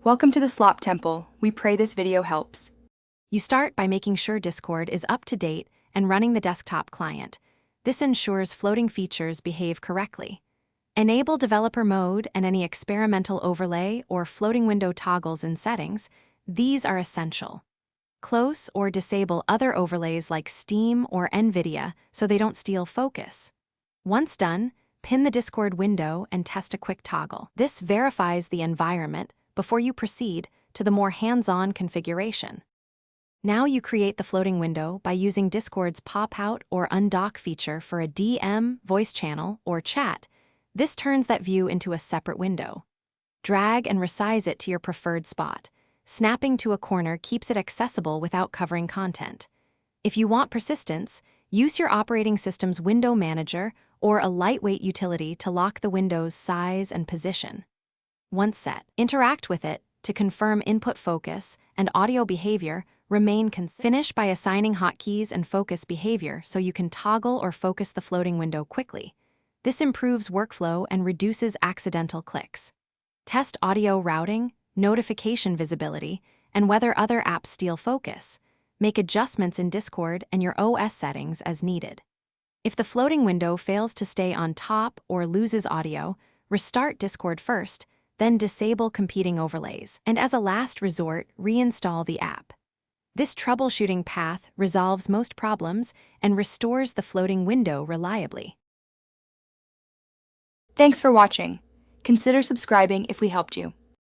Welcome to the Slop Temple. We pray this video helps. You start by making sure Discord is up to date and running the desktop client. This ensures floating features behave correctly. Enable developer mode and any experimental overlay or floating window toggles in settings. These are essential. Close or disable other overlays like Steam or NVIDIA so they don't steal focus. Once done, pin the Discord window and test a quick toggle. This verifies the environment before you proceed to the more hands-on configuration. Now you create the floating window by using Discord's pop-out or undock feature for a DM, voice channel, or chat. This turns that view into a separate window. Drag and resize it to your preferred spot. Snapping to a corner keeps it accessible without covering content. If you want persistence, use your operating system's window manager or a lightweight utility to lock the window's size and position. Once set, interact with it to confirm input focus and audio behavior remain consistent. Finish by assigning hotkeys and focus behavior so you can toggle or focus the floating window quickly. This improves workflow and reduces accidental clicks. Test audio routing, notification visibility, and whether other apps steal focus. Make adjustments in Discord and your OS settings as needed. If the floating window fails to stay on top or loses audio, restart Discord first, then disable competing overlays, and as a last resort, reinstall the app. This troubleshooting path resolves most problems and restores the floating window reliably. Thanks for watching. Consider subscribing if we helped you.